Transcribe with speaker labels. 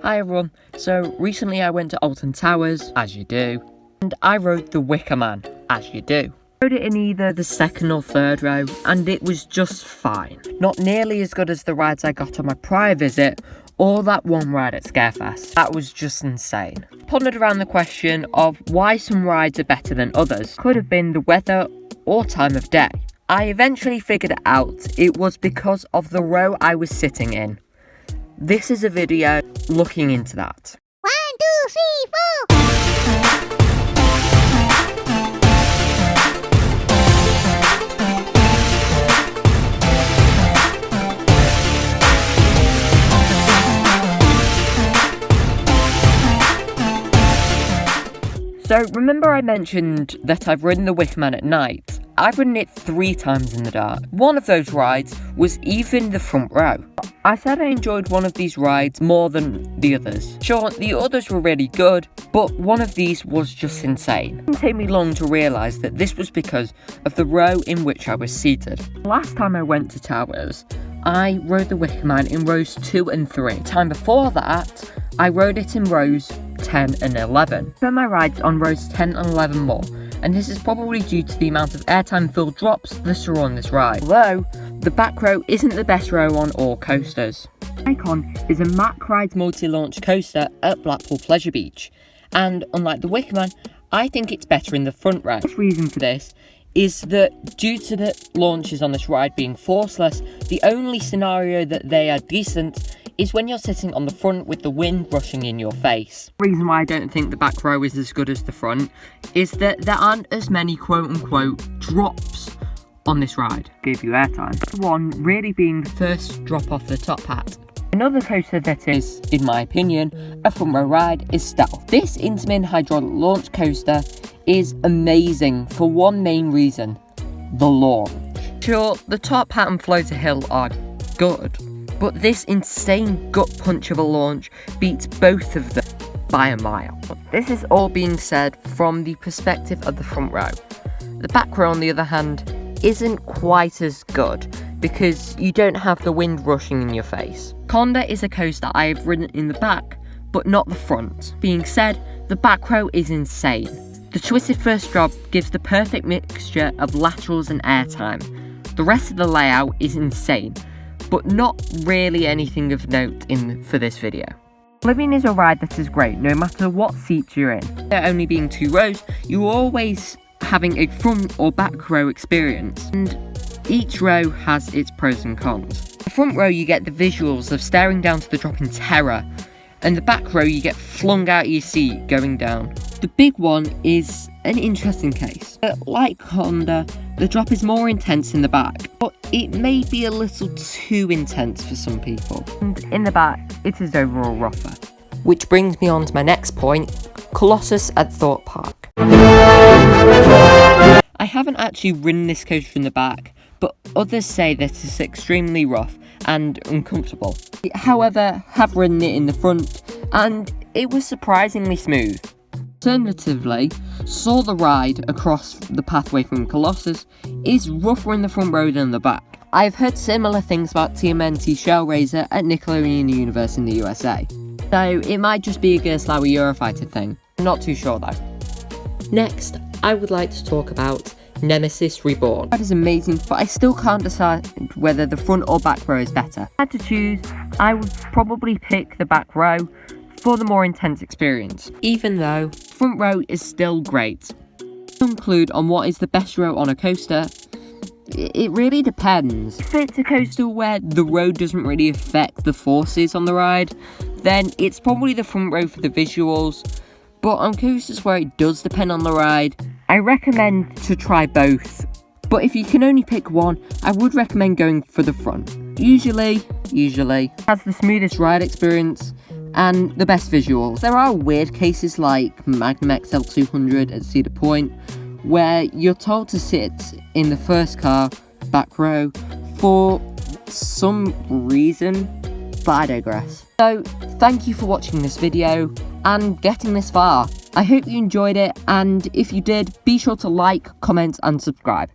Speaker 1: Hi everyone, so recently I went to Alton Towers, as you do, and I rode the Wicker Man, as you do. I rode it in either the second or third row, and it was just fine. Not nearly as good as the rides I got on my prior visit, or that one ride at Scarefest. That was just insane. Pondered around the question of why some rides are better than others. Could have been the weather or time of day. I eventually figured it out. It was because of the row I was sitting in. This is a video looking into that.
Speaker 2: 1, 2, 3, 4.
Speaker 1: So remember I mentioned that I've ridden the Wicker Man at night? I've ridden it 3 times in the dark. One of those rides was even the front row. I said I enjoyed one of these rides more than the others. Sure, the others were really good, but one of these was just insane. It didn't take me long to realise that this was because of the row in which I was seated. Last time I went to Towers, I rode the Wicker Man in rows 2 and 3. The time before that, I rode it in rows 10 and 11. I spent my rides on rows 10 and 11 more, and this is probably due to the amount of airtime filled drops that are on this ride. Although, the back row isn't the best row on all coasters. Icon is a Mack Rides multi-launch coaster at Blackpool Pleasure Beach, and unlike the Wicker Man, I think it's better in the front row. The reason for this is that due to the launches on this ride being forceless, the only scenario that they are decent is when you're sitting on the front with the wind rushing in your face. The reason why I don't think the back row is as good as the front is that there aren't as many quote-unquote drops on this ride. Give you airtime. One really being the first drop off the top hat. Another coaster that is, in my opinion, a front row ride is Stealth. This Intamin hydraulic launch coaster is amazing for one main reason: the launch. Sure, the top hat and floater hill are good, but this insane gut punch of a launch beats both of them by a mile. This is all being said from the perspective of the front row. The back row, on the other hand, isn't quite as good because you don't have the wind rushing in your face. Conda is a coaster I have ridden in the back, but not the front. Being said, the back row is insane. The twisted first drop gives the perfect mixture of laterals and airtime. The rest of the layout is insane, but not really anything of note for this video. Living is a ride that is great no matter what seat you're in. There only being 2 rows, you're always having a front or back row experience, and each row has its pros and cons. The front row you get the visuals of staring down to the drop in terror, and the back row you get flung out of your seat going down. The big one is an interesting case. Like Honda, the drop is more intense in the back, but it may be a little too intense for some people. And in the back, it is overall rougher. Which brings me on to my next point, Colossus at Thorpe Park. I haven't actually ridden this coaster in the back, but others say that it's extremely rough and uncomfortable. However, have ridden it in the front, and it was surprisingly smooth. Alternatively, saw the ride across the pathway from Colossus is rougher in the front row than the back. I've heard similar things about TMNT Shellraiser at Nickelodeon Universe in the USA, so it might just be a Gerstlauer Eurofighter thing. I'm not too sure though. Next, I would like to talk about Nemesis Reborn. That is amazing, but I still can't decide whether the front or back row is better. If I had to choose, I would probably pick the back row for the more intense experience, even though front row is still great. To conclude on what is the best row on a coaster, it really depends. If it's a coaster where the road doesn't really affect the forces on the ride, then it's probably the front row for the visuals. But on coasters where it does depend on the ride, I recommend to try both. But if you can only pick one, I would recommend going for the front. Usually has the smoothest ride experience and the best visuals. There are weird cases like Magnum XL 200 at Cedar Point, where you're told to sit in the first car, back row, for some reason, but I digress. So, thank you for watching this video and getting this far. I hope you enjoyed it, and if you did, be sure to like, comment and subscribe.